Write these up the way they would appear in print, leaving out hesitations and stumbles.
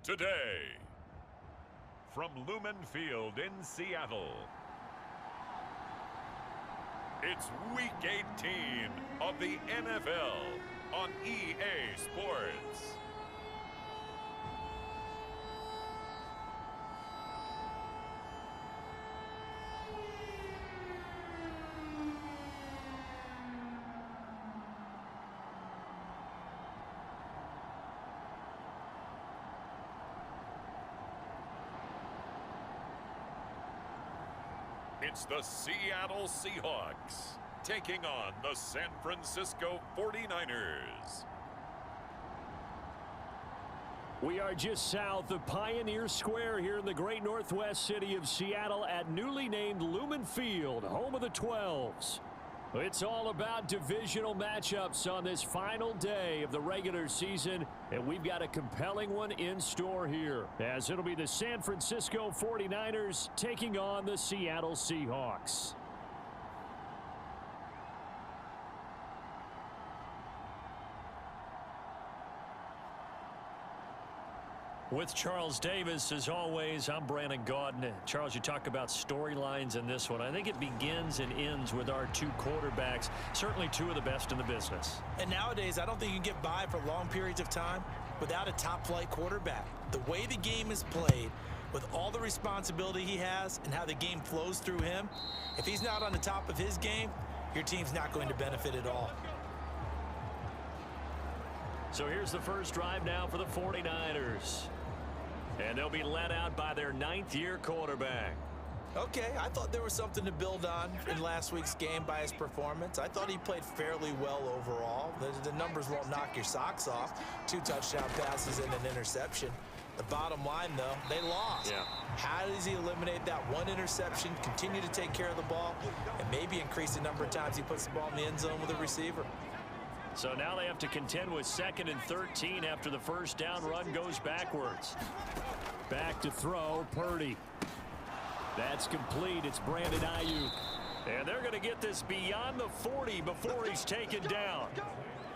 today. From Lumen Field in Seattle, it's Week 18 of the NFL on EA Sports. It's the Seattle Seahawks taking on the San Francisco 49ers. We are just south of Pioneer Square here in the great northwest city of Seattle at newly named Lumen Field, home of the 12s. It's all about divisional matchups on this final day of the regular season, and we've got a compelling one in store here, as it'll be the San Francisco 49ers taking on the Seattle Seahawks. With Charles Davis, as always, I'm Brandon Gaudin. Charles, you talk about storylines in this one. I think it begins and ends with our two quarterbacks, certainly two of the best in the business. And nowadays, I don't think you can get by for long periods of time without a top-flight quarterback. The way the game is played, with all the responsibility he has and how the game flows through him, if he's not on the top of his game, your team's not going to benefit at all. So here's the first drive now for the 49ers. And they'll be led out by their ninth-year quarterback. Okay, I thought there was something to build on in last week's game by his performance. I thought he played fairly well overall. The numbers won't knock your socks off. 2 touchdown passes and an interception. The bottom line, though, they lost. Yeah. How does he eliminate that one interception, continue to take care of the ball, and maybe increase the number of times he puts the ball in the end zone with a receiver? So now they have to contend with 2nd and 13 after the first down run goes backwards. Back to throw, Purdy. That's complete. It's Brandon Ayuk. And they're going to get this beyond the 40 before he's taken down.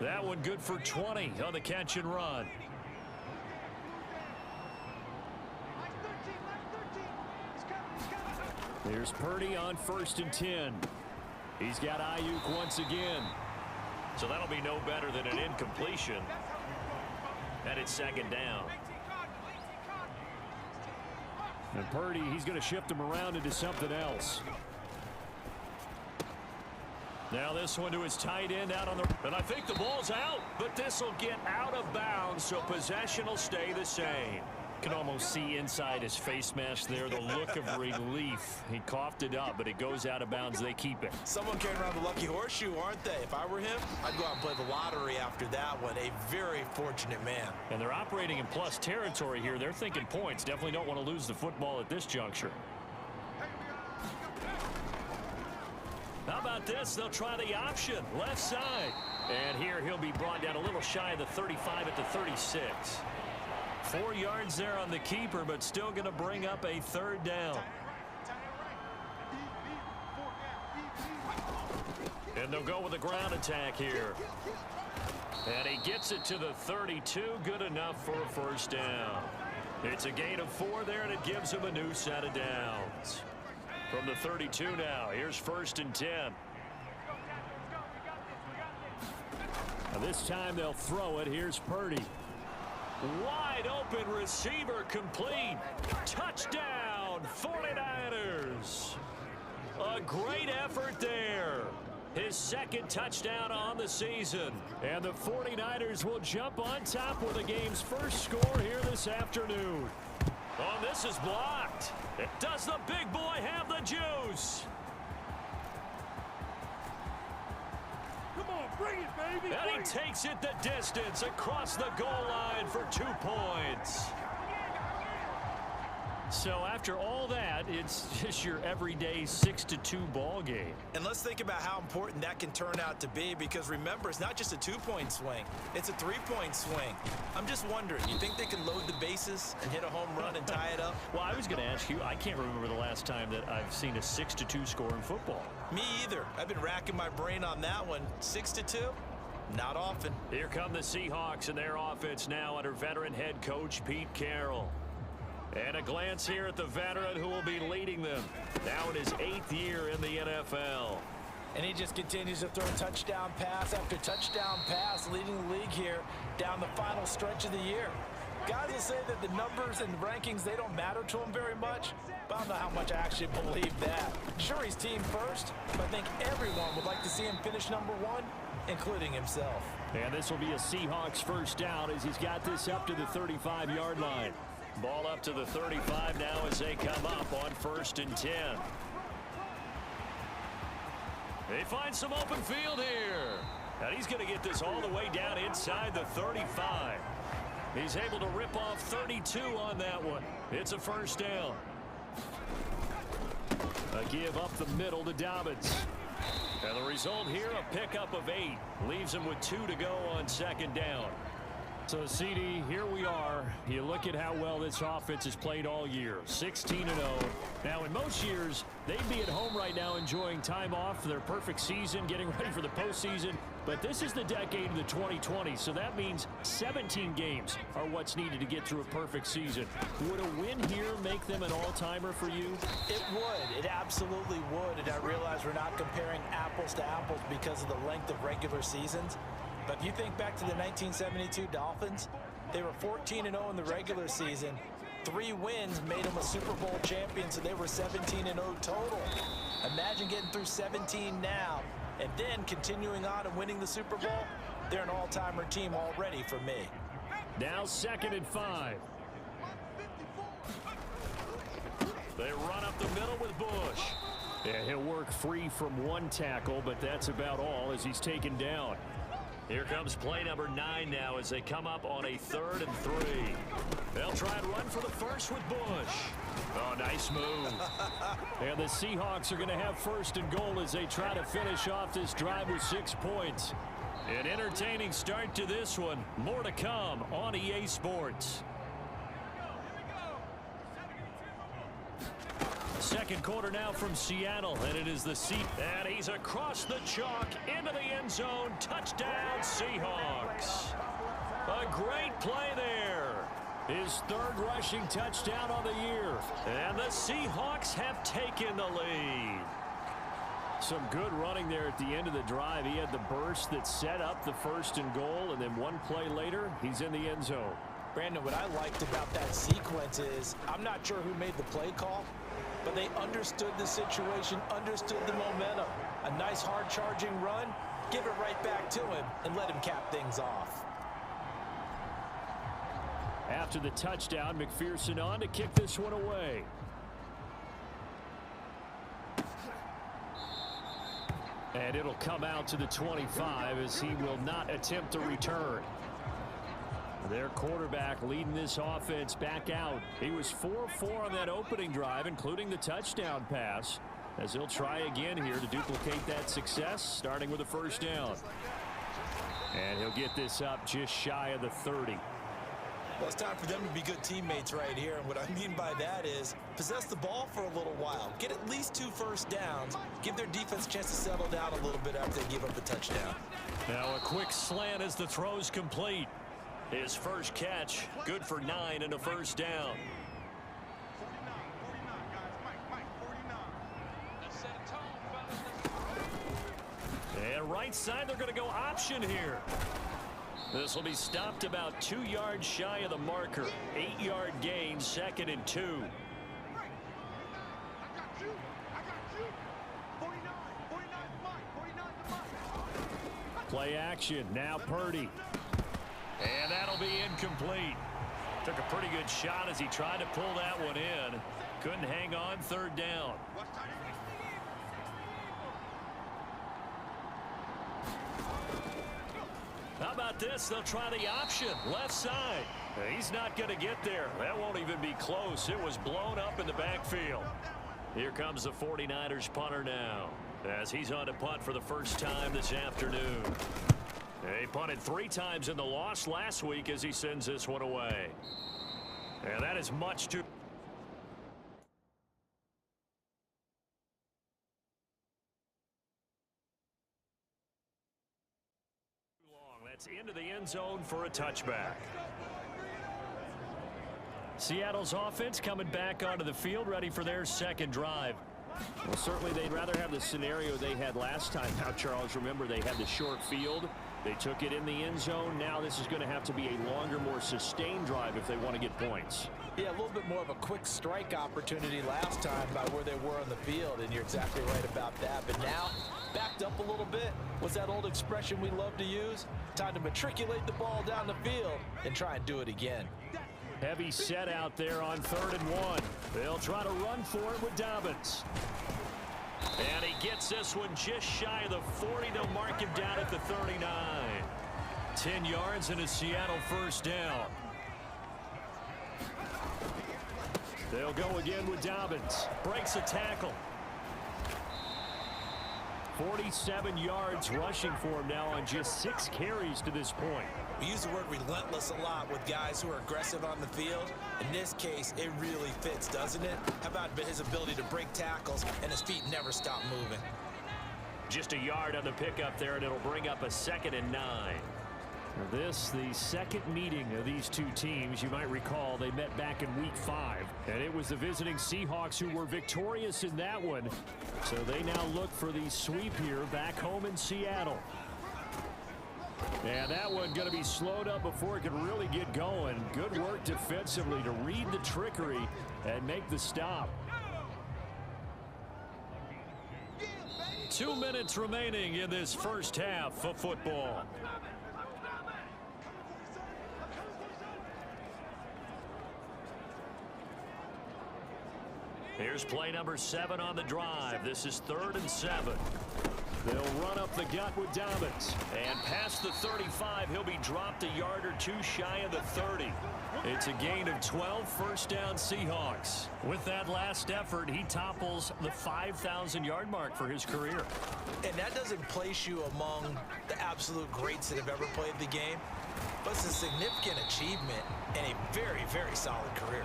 That one good for 20 on the catch and run. Here's Purdy on 1st and 10. He's got Ayuk once again. So that'll be no better than an incompletion. And it's 2nd down. And Purdy, he's going to shift him around into something else. Now this one to his tight end out on the... And I think the ball's out, but this will get out of bounds, so possession will stay the same. Can almost see inside his face mask there, the look of relief. He coughed it up, but it goes out of bounds. They keep it. Someone carrying around the lucky horseshoe, aren't they? If I were him, I'd go out and play the lottery after that one. A very fortunate man. And they're operating in plus territory here. They're thinking points. Definitely don't want to lose the football at this juncture. How about this? They'll try the option, left side. And here he'll be brought down a little shy of the 35 at the 36. 4 yards there on the keeper, but still going to bring up a 3rd down. And they'll go with a ground attack here. And he gets it to the 32. Good enough for a 1st down. It's a gain of 4 there, and it gives him a new set of downs. From the 32 now, here's 1st and 10. Now this time they'll throw it. Here's Purdy. Wide open receiver complete. Touchdown, 49ers. A great effort there. His 2nd touchdown on the season. And the 49ers will jump on top with the game's first score here this afternoon. Oh, this is blocked. Does the big boy have the juice? Bring it, baby. And he takes it the distance across the goal line for 2 points. So after all that, it's just your everyday 6-2 ball game. And let's think about how important that can turn out to be, because remember, it's not just a 2-point swing. It's a 3-point swing. I'm just wondering, you think they can load the bases and hit a home run and tie it up? Well, I was going to ask you, I can't remember the last time that I've seen a 6-2 score in football. Me either. I've been racking my brain on that one. 6-2? Not often. Here come the Seahawks and their offense now under veteran head coach Pete Carroll. And a glance here at the veteran who will be leading them now in his 8th year in the NFL. And he just continues to throw touchdown pass after touchdown pass, leading the league here down the final stretch of the year. Guys will say that the numbers and the rankings, they don't matter to him very much, but I don't know how much I actually believe that. Sure, he's team first, but I think everyone would like to see him finish number 1, including himself. And this will be a Seahawks first down as he's got this up to the 35-yard line. Ball up to the 35 now as they come up on 1st and 10. They find some open field here. And he's going to get this all the way down inside the 35. He's able to rip off 32 on that one. It's a first down. A give up the middle to Dobbins. And the result here, a pickup of 8. Leaves him with 2 to go on 2nd down. So, CD, here we are. You look at how well this offense has played all year. 16-0. Now, in most years, they'd be at home right now enjoying time off for their perfect season, getting ready for the postseason. But this is the decade of the 2020s, so that means 17 games are what's needed to get through a perfect season. Would a win here make them an all-timer for you? It would. It absolutely would. And I realize we're not comparing apples to apples because of the length of regular seasons. But if you think back to the 1972 Dolphins, they were 14-0 in the regular season. 3 wins made them a Super Bowl champion, so they were 17-0 total. Imagine getting through 17 now and then continuing on and winning the Super Bowl. They're an all-timer team already for me. Now 2nd and 5. They run up the middle with Bush. Yeah, he'll work free from 1 tackle, but that's about all as he's taken down. Here comes play number 9 now as they come up on a 3rd and 3. They'll try and run for the first with Bush. Oh, nice move. And the Seahawks are going to have 1st and goal as they try to finish off this drive with 6 points. An entertaining start to this one. More to come on EA Sports. 2nd quarter now from Seattle, and it is the and he's across the chalk into the end zone. Touchdown, Seahawks. A great play there. His 3rd rushing touchdown on the year. And the Seahawks have taken the lead. Some good running there at the end of the drive. He had the burst that set up the 1st and goal, and then 1 play later, he's in the end zone. Brandon, what I liked about that sequence is I'm not sure who made the play call, but they understood the situation, understood the momentum. A nice hard-charging run, give it right back to him, and let him cap things off. After the touchdown, McPherson on to kick this one away. And it'll come out to the 25 as he will not attempt to return. Their quarterback leading this offense back out. He was 4-4 on that opening drive, including the touchdown pass, as he'll try again here to duplicate that success, starting with a 1st down. And he'll get this up just shy of the 30. Well, it's time for them to be good teammates right here. And what I mean by that is possess the ball for a little while. Get at least 2 first downs. Give their defense a chance to settle down a little bit after they give up the touchdown. Now a quick slant as the throw's complete. His first catch, good for 9 and a 1st down. And right side, they're going to go option here. This will be stopped about 2 yards shy of the marker. 8-yard gain, 2nd and 2. Play action, now Purdy. And that'll be incomplete. Took a pretty good shot as he tried to pull that one in. Couldn't hang on, 3rd down. How about this? They'll try the option, left side. He's not going to get there. That won't even be close. It was blown up in the backfield. Here comes the 49ers punter now, as he's on to punt for the first time this afternoon. He punted 3 times in the loss last week as he sends this one away. And that is much too long. Gets into the end zone for a touchback. Seattle's offense coming back onto the field, ready for their second drive. Well, certainly they'd rather have the scenario they had last time. Now, Charles, remember they had the short field. They took it in the end zone. Now this is going to have to be a longer, more sustained drive if they want to get points. Yeah, a little bit more of a quick strike opportunity last time by where they were on the field, and you're exactly right about that. But now, backed up a little bit. What's that old expression we love to use? Time to matriculate the ball down the field and try and do it again. Heavy set out there on 3rd and 1. They'll try to run for it with Dobbins. And he gets this one just shy of the 40. They'll mark him down at the 39. 10 yards and a Seattle first down. They'll go again with Dobbins. Breaks a tackle. 47 yards rushing for him now on just 6 carries to this point. We use the word relentless a lot with guys who are aggressive on the field. In this case, it really fits, doesn't it? How about his ability to break tackles and his feet never stop moving? Just a yard on the pickup there, and it'll bring up a 2nd and 9. This, the second meeting of these two teams. You might recall they met back in week 5, and it was the visiting Seahawks who were victorious in that one. So they now look for the sweep here back home in Seattle. And that one going to be slowed up before it could really get going. Good work defensively to read the trickery and make the stop. 2 minutes remaining in this first half of football. Here's play number 7 on the drive. This is 3rd and 7. They'll run up the gut with Dobbins. And past the 35, he'll be dropped a yard or two shy of the 30. It's a gain of 12, first down Seahawks. With that last effort, he topples the 5,000-yard mark for his career. And that doesn't place you among the absolute greats that have ever played the game, but it's a significant achievement and a very, very solid career.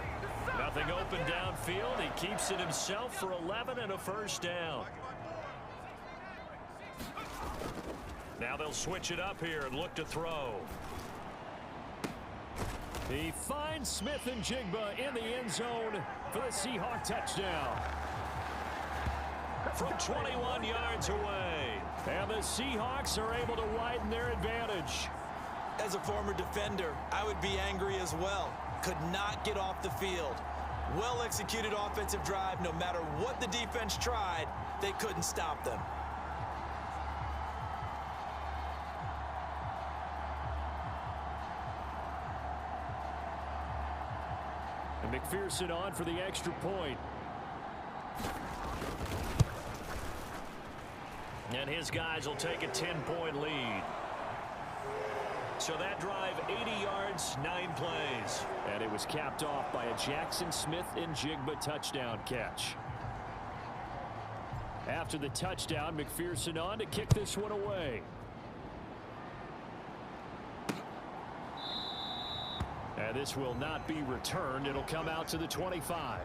Nothing open downfield. He keeps it himself for 11 and a first down. Now they'll switch it up here and look to throw. He finds Smith and Jigba in the end zone for the Seahawk touchdown. From 21 yards away. And the Seahawks are able to widen their advantage. As a former defender, I would be angry as well. Could not get off the field. Well-executed offensive drive. No matter what the defense tried, they couldn't stop them. And McPherson on for the extra point. And his guys will take a 10-point lead. So that drive, 80 yards, 9 plays. And it was capped off by a Jackson Smith and Jigba touchdown catch. After the touchdown, McPherson on to kick this one away. And this will not be returned. It'll come out to the 25.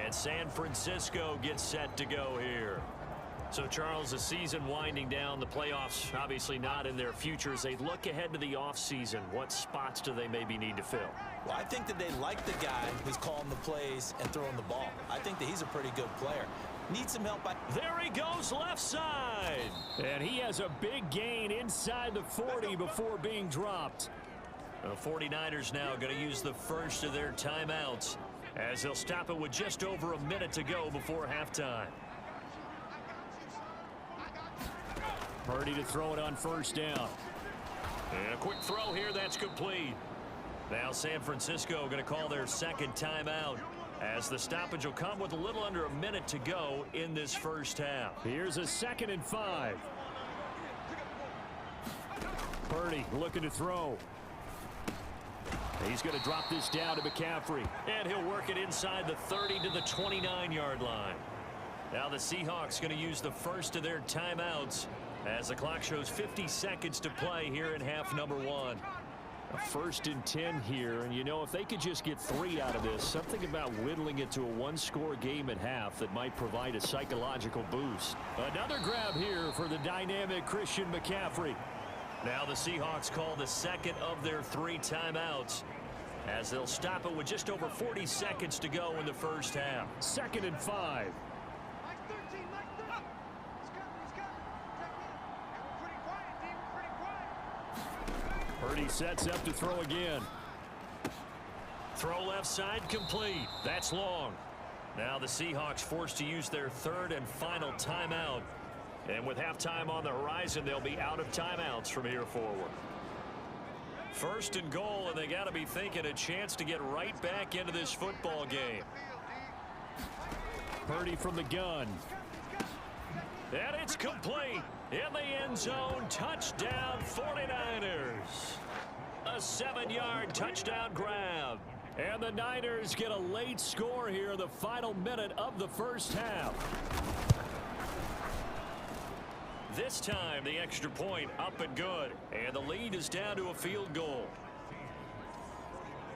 And San Francisco gets set to go here. So, Charles, the season winding down, the playoffs obviously not in their future. As they look ahead to the offseason, what spots do they maybe need to fill? Well, I think that they like the guy who's calling the plays and throwing the ball. I think that he's a pretty good player. Needs some help. There he goes, left side. And he has a big gain inside the 40 before being dropped. The 49ers now going to use the first of their timeouts as they'll stop it with just over a minute to go before halftime. Purdy to throw it on first down. And a quick throw here, that's complete. Now San Francisco going to call their second timeout as the stoppage will come with a little under a minute to go in this first half. Here's a 2nd and 5. Purdy looking to throw. He's going to drop this down to McCaffrey. And he'll work it inside the 30 to the 29-yard line. Now the Seahawks going to use the first of their timeouts as the clock shows 50 seconds to play here in half number 1. 1st and 10 here, and you know, if they could just get 3 out of this, something about whittling it to a 1-score game at half that might provide a psychological boost. Another grab here for the dynamic Christian McCaffrey. Now the Seahawks call the second of their 3 timeouts, as they'll stop it with just over 40 seconds to go in the first half. 2nd and 5. Purdy sets up to throw again. Throw left side complete. That's long. Now the Seahawks forced to use their 3rd and final timeout. And with halftime on the horizon, they'll be out of timeouts from here forward. 1st and goal, and they got to be thinking a chance to get right back into this football game. Purdy from the gun. And it's complete. In the end zone, touchdown 49ers. A 7-yard touchdown grab. And the Niners get a late score here in the final minute of the first half. This time, the extra point up and good. And the lead is down to a field goal.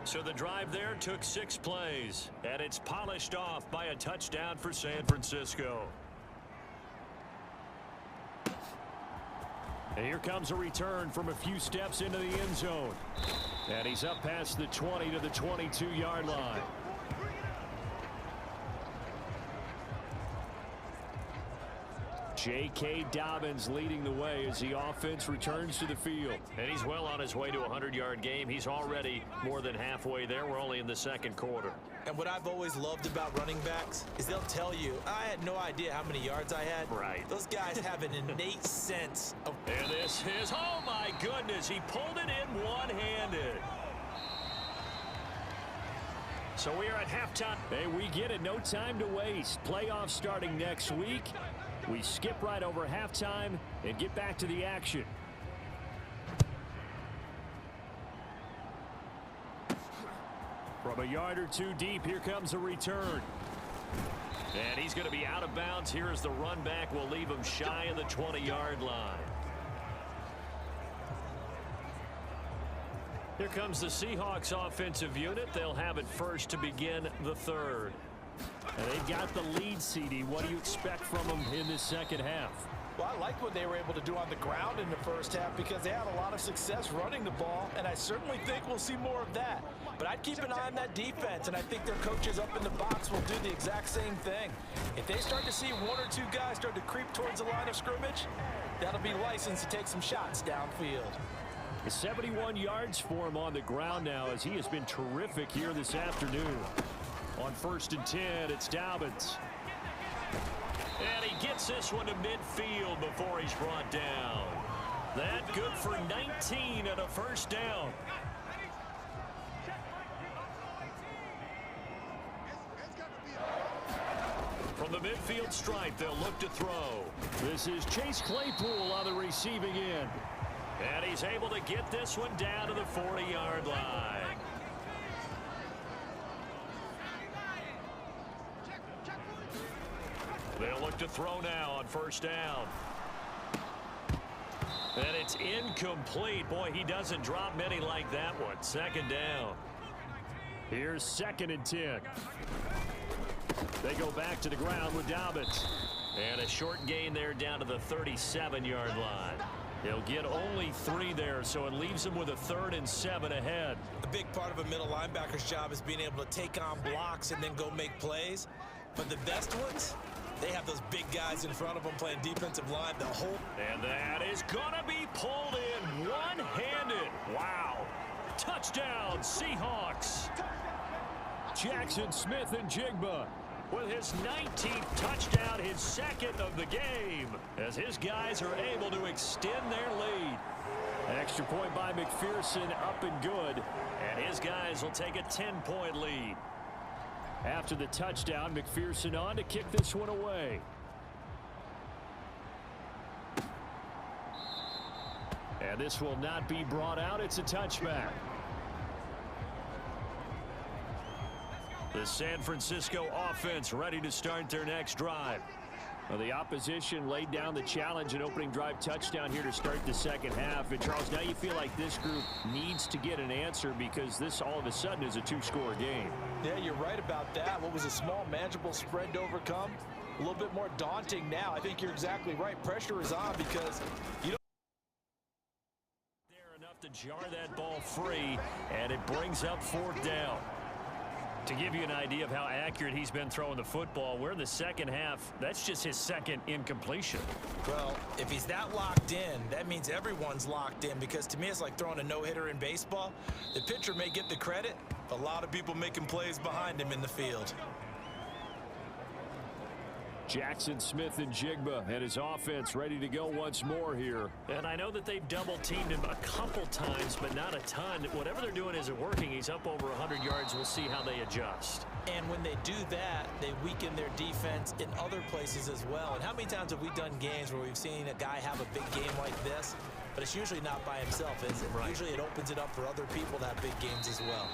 So the drive there took 6 plays. And it's polished off by a touchdown for San Francisco. And here comes a return from a few steps into the end zone. And he's up past the 20 to the 22-yard line. J.K. Dobbins leading the way as the offense returns to the field. And he's well on his way to a 100-yard game. He's already more than halfway there. We're only in the 2nd quarter. And what I've always loved about running backs is they'll tell you, I had no idea how many yards I had. Right. Those guys have an innate sense of... And this is, oh my goodness, he pulled it in one-handed. So we are at halftime. Hey, we get it. No time to waste. Playoffs starting next week. We skip right over halftime and get back to the action. From a yard or 2 deep, here comes a return. And he's going to be out of bounds. Here is the run back. Will leave him shy of the 20-yard line. Here comes the Seahawks offensive unit. They'll have it first to begin the 3rd. And they've got the lead, CD. What do you expect from them in this second half? Well, I like what they were able to do on the ground in the first half because they had a lot of success running the ball, and I certainly think we'll see more of that. But I'd keep an eye on that defense, and I think their coaches up in the box will do the exact same thing. If they start to see 1 or 2 guys start to creep towards the line of scrimmage, that'll be licensed to take some shots downfield. 71 yards for him on the ground now as he has been terrific here this afternoon. On 1st and 10, it's Dobbins. And he gets this one to midfield before he's brought down. That good for 19 and a first down. From the midfield stripe, they'll look to throw. This is Chase Claypool on the receiving end. And he's able to get this one down to the 40-yard line. They'll look to throw now on 1st down. And it's incomplete. Boy, he doesn't drop many like that one. 2nd down. Here's 2nd and 10. They go back to the ground with Dobbins. And a short gain there down to the 37-yard line. They'll get only 3 there, so it leaves them with a 3rd and 7 ahead. A big part of a middle linebacker's job is being able to take on blocks and then go make plays. But the best ones, they have those big guys in front of them playing defensive line the whole... And that is going to be pulled in one-handed. Wow. Touchdown, Seahawks. Jackson Smith and Jigba with his 19th touchdown, his 2nd of the game, as his guys are able to extend their lead. Extra point by McPherson, up and good. And his guys will take a 10-point lead. After the touchdown, McPherson on to kick this one away. And this will not be brought out. It's a touchback. The San Francisco offense ready to start their next drive. Well, the opposition laid down the challenge, an opening drive touchdown here to start the second half. And, Charles, now you feel like this group needs to get an answer because this all of a sudden is a two-score game. Yeah, you're right about that. What was a small, manageable spread to overcome? A little bit more daunting now. I think you're exactly right. Pressure is on because you don't. There enough to jar that ball free, and it brings up fourth down. To give you an idea of how accurate he's been throwing the football, we're in the second half. That's just his second incompletion. Well, if he's that locked in, that means everyone's locked in, because to me it's like throwing a no-hitter in baseball. The pitcher may get the credit, but a lot of people making plays behind him in the field. Jackson Smith and Jigba and his offense ready to go once more here. And I know that they've double-teamed him a couple times, but not a ton. Whatever they're doing isn't working. He's up over 100 yards. We'll see how they adjust. And when they do that, they weaken their defense in other places as well. And how many times have we done games where we've seen a guy have a big game like this, but it's usually not by himself, is it? Right. Usually it opens it up for other people to have big games as well.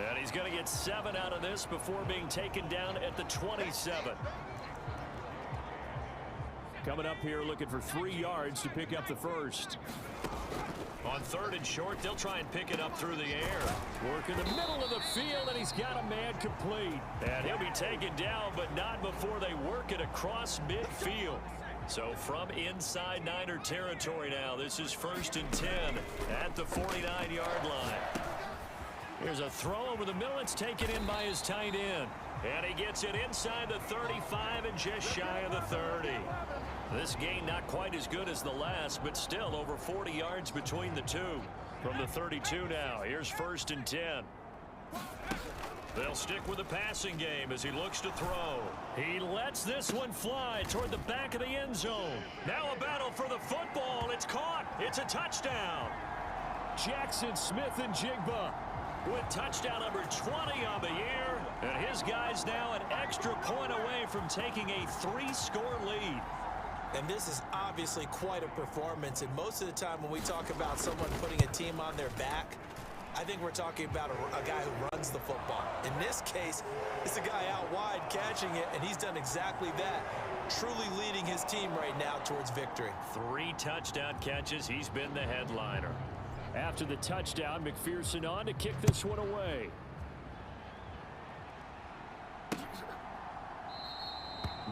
And he's going to get 7 out of this before being taken down at the 27. Coming up here looking for 3 yards to pick up the first. On 3rd and short, they'll try and pick it up through the air. Work in the middle of the field, and he's got a man complete. And he'll be taken down, but not before they work it across midfield. So from inside Niner territory now, this is 1st and 10 at the 49-yard line. Here's a throw over the middle. It's taken in by his tight end. And he gets it inside the 35 and just shy of the 30. This gain not quite as good as the last, but still over 40 yards between the two. From the 32 now, here's 1st and 10. They'll stick with the passing game as he looks to throw. He lets this one fly toward the back of the end zone. Now a battle for the football. It's caught. It's a touchdown. Jackson Smith and Jigba with touchdown number 20 on the year. And his guys now an extra point away from taking a 3-score lead. And this is obviously quite a performance. And most of the time when we talk about someone putting a team on their back, I think we're talking about a guy who runs the football. In this case, it's a guy out wide catching it, and he's done exactly that, truly leading his team right now towards victory. 3 touchdown catches. He's been the headliner. After the touchdown, McPherson on to kick this one away.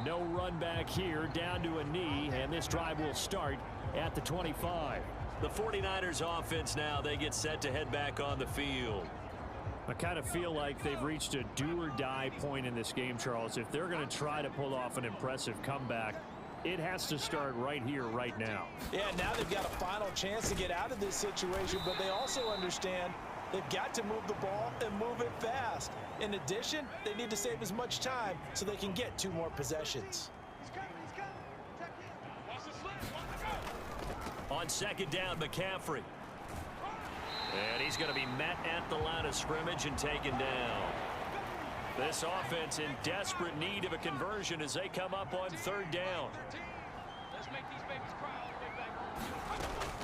No run back here, down to a knee, and this drive will start at the 25. The 49ers offense now, they get set to head back on the field. I kind of feel like they've reached a do-or-die point in this game, Charles. If they're going to try to pull off an impressive comeback, it has to start right here, right now. Yeah, now they've got a final chance to get out of this situation, but they also understand they've got to move the ball and move it fast. In addition, they need to save as much time so they can get 2 more possessions. On 2nd down, McCaffrey. And he's going to be met at the line of scrimmage and taken down. This offense in desperate need of a conversion as they come up on 3rd down.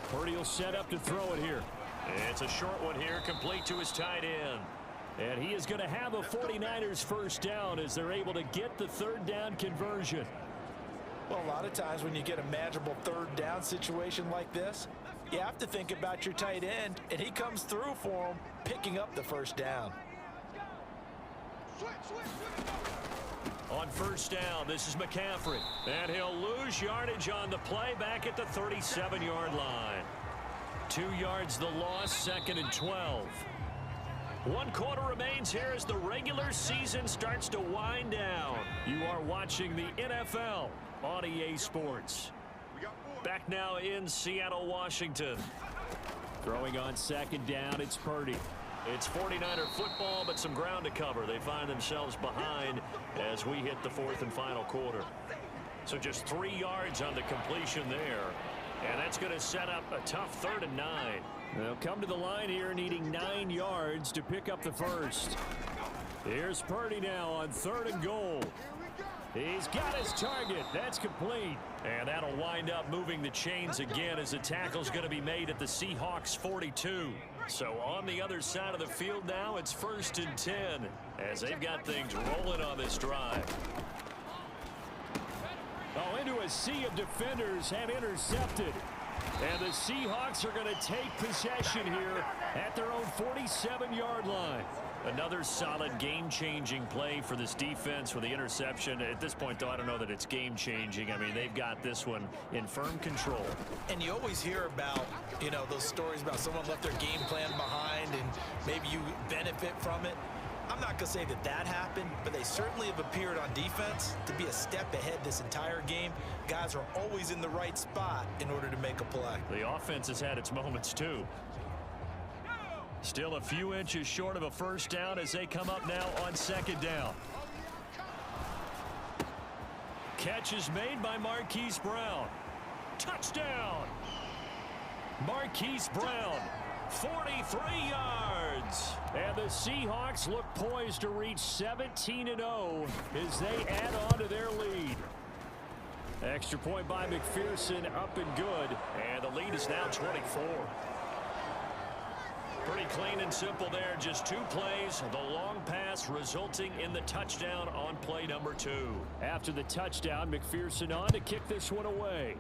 Purdy will set up to throw it here. It's a short one here, complete to his tight end. And he is going to have a 49ers first down as they're able to get the 3rd down conversion. Well, a lot of times when you get a manageable 3rd down situation like this, you have to think about your tight end, and he comes through for him, picking up the 1st down. On 1st down, this is McCaffrey. And he'll lose yardage on the play back at the 37-yard line. 2 yards the loss, 2nd and 12. 1 quarter remains here as the regular season starts to wind down. You are watching the NFL on EA Sports. Back now in Seattle, Washington. Throwing on 2nd down, it's Purdy. It's 49er football, but some ground to cover. They find themselves behind as we hit the 4th and final quarter. So just 3 yards on the completion there. And that's going to set up a tough 3rd and 9. They'll come to the line here needing 9 yards to pick up the first. Here's Purdy now on 3rd and goal. He's got his target. That's complete. And that'll wind up moving the chains again as the tackle's going to be made at the Seahawks 42. So on the other side of the field now, it's 1st and 10 as they've got things rolling on this drive. a sea of defenders and intercepted. And the Seahawks are going to take possession here at their own 47-yard line. Another solid game-changing play for this defense with the interception. At this point, though, I don't know that it's game-changing. I mean, they've got this one in firm control. And you always hear about, those stories about someone left their game plan behind and maybe you benefit from it. I'm not going to say that happened, but they certainly have appeared on defense to be a step ahead this entire game. Guys are always in the right spot in order to make a play. The offense has had its moments, too. Still a few inches short of a first down as they come up now on second down. Catch is made by Marquise Brown. Touchdown! Marquise Brown, 43 yards. And the Seahawks look poised to reach 17-0 as they add on to their lead. Extra point by McPherson, up and good. And the lead is now 24. Pretty clean and simple there. Just 2 plays. The long pass resulting in the touchdown on play number 2. After the touchdown, McPherson on to kick this one away.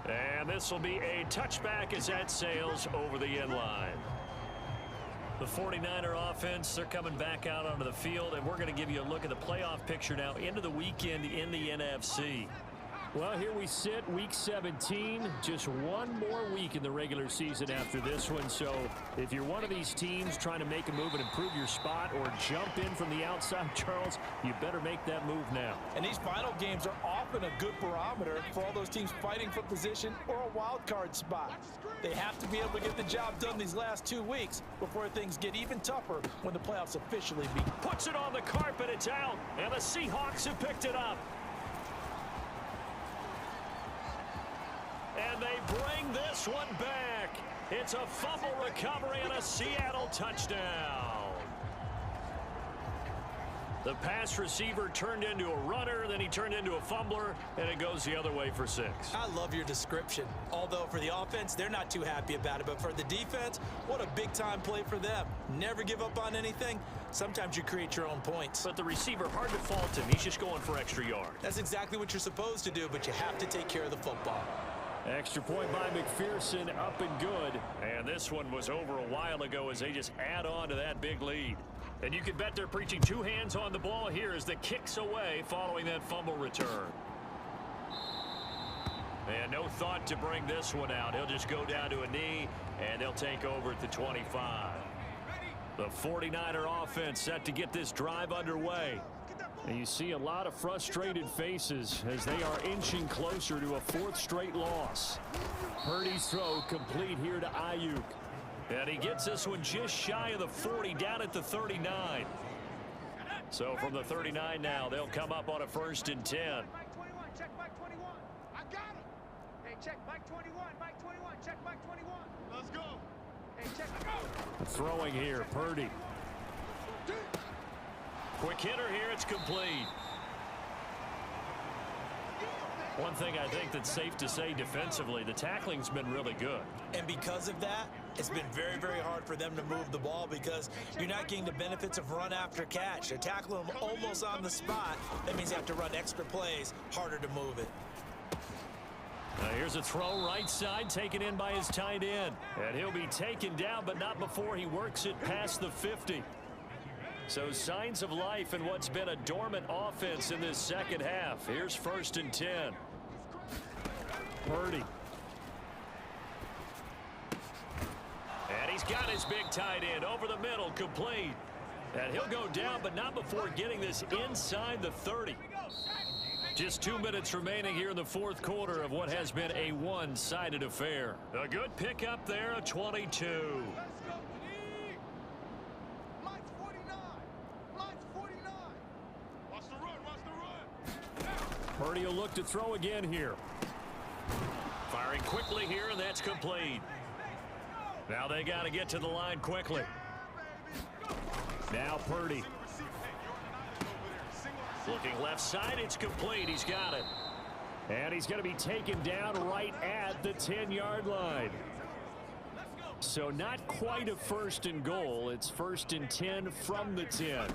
And this will be a touchback as that sails over the end line. The 49er offense, they're coming back out onto the field, and we're going to give you a look at the playoff picture now into the weekend in the NFC. Well, here we sit, week 17, just one more week in the regular season after this one. So if you're one of these teams trying to make a move and improve your spot or jump in from the outside, Charles, you better make that move now. And these final games are often a good barometer for all those teams fighting for position or a wild card spot. They have to be able to get the job done these last 2 weeks before things get even tougher when the playoffs officially begin. Puts it on the carpet, it's out, and the Seahawks have picked it up. And they bring this one back. It's a fumble recovery and a Seattle touchdown. The pass receiver turned into a runner, then he turned into a fumbler, and it goes the other way for 6. I love your description. Although for the offense, they're not too happy about it. But for the defense, what a big-time play for them. Never give up on anything. Sometimes you create your own points. But the receiver, hard to fault him. He's just going for extra yards. That's exactly what you're supposed to do, but you have to take care of the football. Extra point by McPherson, up and good. And this one was over a while ago as they just add on to that big lead. And you can bet they're preaching 2 hands on the ball here as the kick's away following that fumble return. And no thought to bring this one out. He'll just go down to a knee, and they'll take over at the 25. The 49er offense set to get this drive underway. And you see a lot of frustrated faces as they are inching closer to a 4th straight loss. Purdy's throw complete here to Ayuk. And he gets this one just shy of the 40, down at the 39. So from the 39 now, they'll come up on a 1st and 10. Mike 21, check Mike 21. I got him. Hey, check Mike 21, Mike 21, check Mike 21. Let's go. Hey, check. Go. Throwing here, Purdy. Quick hitter here, it's complete. One thing I think that's safe to say defensively, the tackling's been really good. And because of that, it's been very, very hard for them to move the ball because you're not getting the benefits of run after catch. They're tackling them almost on the spot. That means you have to run extra plays, harder to move it. Here's a throw right side, taken in by his tight end. And he'll be taken down, but not before he works it past the 50. So signs of life in what's been a dormant offense in this second half. Here's 1st and 10. Purdy. And he's got his big tight end over the middle, complete. And he'll go down, but not before getting this inside the 30. Just 2 minutes remaining here in the 4th quarter of what has been a one-sided affair. A good pickup there, a 22. Purdy will look to throw again here. Firing quickly here, and that's complete. Now they got to get to the line quickly. Now Purdy. Looking left side, it's complete. He's got it. And he's going to be taken down right at the 10-yard line. So not quite a 1st and goal. It's 1st and 10 from the 10.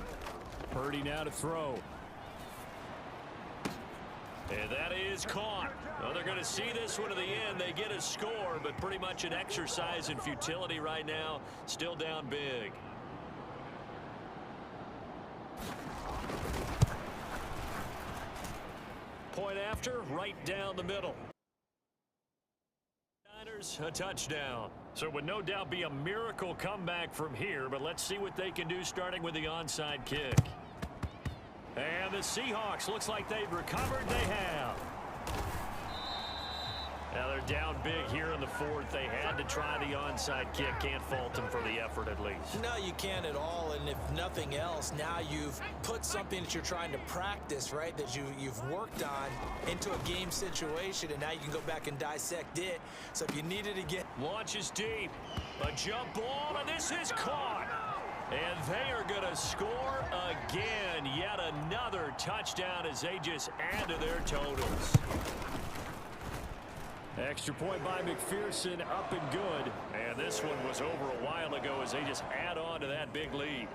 Purdy now to throw. And that is caught. Well, they're going to see this one to the end. They get a score, but pretty much an exercise in futility right now. Still down big. Point after, right down the middle. Niners, a touchdown. So it would no doubt be a miracle comeback from here, but let's see what they can do starting with the onside kick. And the Seahawks, looks like they've recovered. They have. Now they're down big here in the fourth. They had to try the onside kick. Can't fault them for the effort at least. No, you can't at all. And if nothing else, now you've put something that you're trying to practice, right, that you've worked on into a game situation, and now you can go back and dissect it. So if you needed to get... Launches deep. A jump ball, and this is caught. And they are going to score again. Yet another touchdown as they just add to their totals. Extra point by McPherson, up and good. And this one was over a while ago as they just add on to that big lead.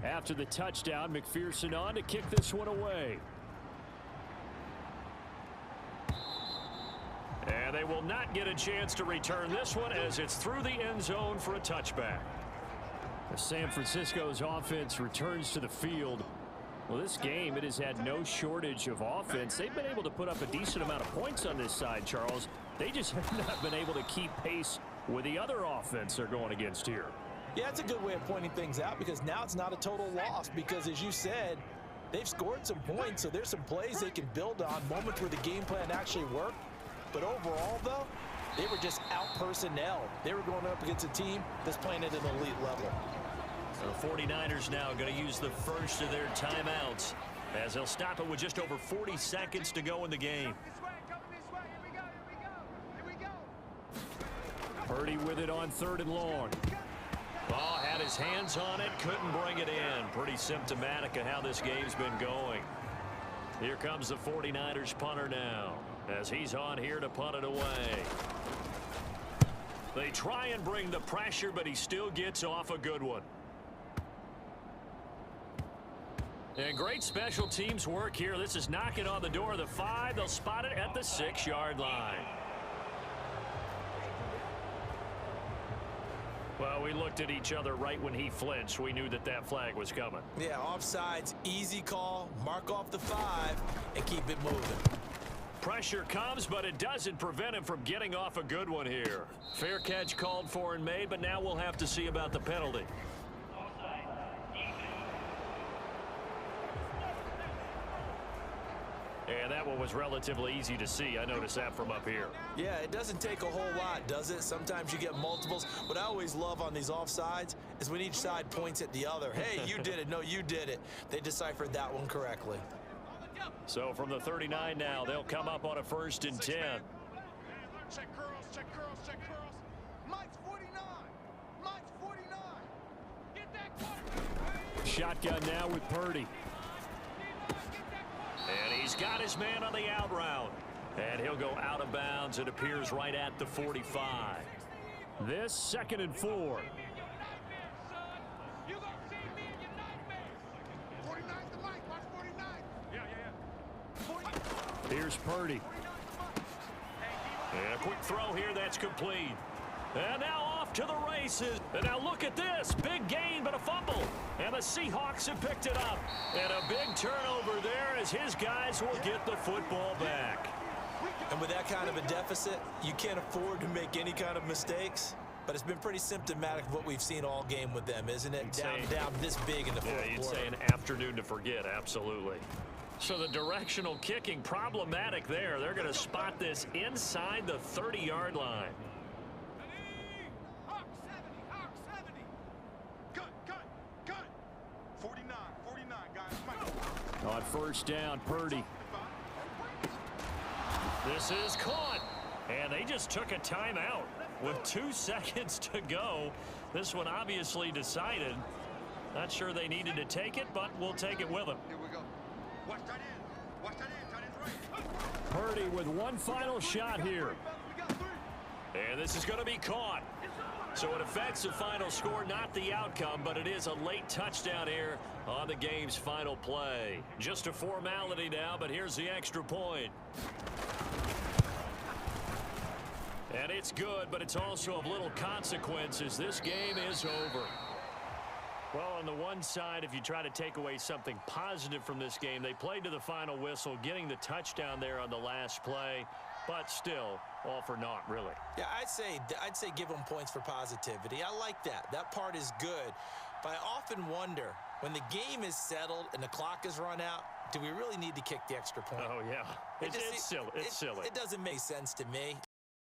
After the touchdown, McPherson on to kick this one away. And they will not get a chance to return this one as it's through the end zone for a touchback. San Francisco's offense returns to the field. Well, this game, it has had no shortage of offense. They've been able to put up a decent amount of points on this side, Charles. They just have not been able to keep pace with the other offense they're going against here. Yeah, it's a good way of pointing things out because now it's not a total loss because, as you said, they've scored some points, so there's some plays they can build on, moments where the game plan actually worked. But overall, though, they were just out-personnel. They were going up against a team that's playing at an elite level. So the 49ers now going to use the first of their timeouts as they'll stop it with just over 40 seconds to go in the game. Purdy with it on 3rd and long. Oh, had his hands on it, couldn't bring it in. Pretty symptomatic of how this game's been going. Here comes the 49ers punter now as he's on here to punt it away. They try and bring the pressure, but he still gets off a good one. And great special teams work here. This is knocking on the door of the 5. They'll spot it at the 6-yard line. Well, we looked at each other right when he flinched. We knew that that flag was coming. Yeah, offsides, easy call, mark off the 5, and keep it moving. Pressure comes, but it doesn't prevent him from getting off a good one here. Fair catch called for and made, but now we'll have to see about the penalty. And that one was relatively easy to see. I noticed that from up here. Yeah, it doesn't take a whole lot, does it? Sometimes you get multiples. What I always love on these offsides is when each side points at the other. Hey, you did it. No, you did it. They deciphered that one correctly. So from the 39 now, they'll come up on a 1st and 10. Check curls, check curls, check curls. Mike's 49. Mike's 49. Get that quarterback. Shotgun now with Purdy. And he's got his man on the out route. And he'll go out of bounds. It appears right at the 45. This 2nd and 4. You gonna see me in your nightmares. 49's the Mike. Watch 49. Yeah. Here's Purdy. And a quick throw here that's complete. And now off to the races. And now look at this. Big gain, but a fumble. And the Seahawks have picked it up. And a big turnover there as his guys will get the football back. And with that kind of a deficit, you can't afford to make any kind of mistakes. But it's been pretty symptomatic of what we've seen all game with them, isn't it? Down this big in the fourth quarter. Yeah, you'd say an afternoon to forget, absolutely. So the directional kicking problematic there. They're going to spot this inside the 30-yard line. Hawk 70. Cut. 49, guys. Mike. On 1st down, Purdy. This is caught. And they just took a timeout with 2 seconds to go. This one obviously decided. Not sure they needed to take it, but we'll take it with them. Here we go. Watch that in. Watch that in. Tight end's right. Purdy with one final shot here. We got 3. And this is going to be caught. So it affects the final score, not the outcome, but it is a late touchdown here on the game's final play. Just a formality now, but here's the extra point. And it's good, but it's also of little consequences. This game is over. Well, on the one side, if you try to take away something positive from this game, they played to the final whistle, getting the touchdown there on the last play, but still all for naught, really. Yeah, I'd say give them points for positivity. I like that. That part is good. But I often wonder, when the game is settled and the clock is run out, do we really need to kick the extra point? Oh, yeah. It's silly. It's silly. It doesn't make sense to me.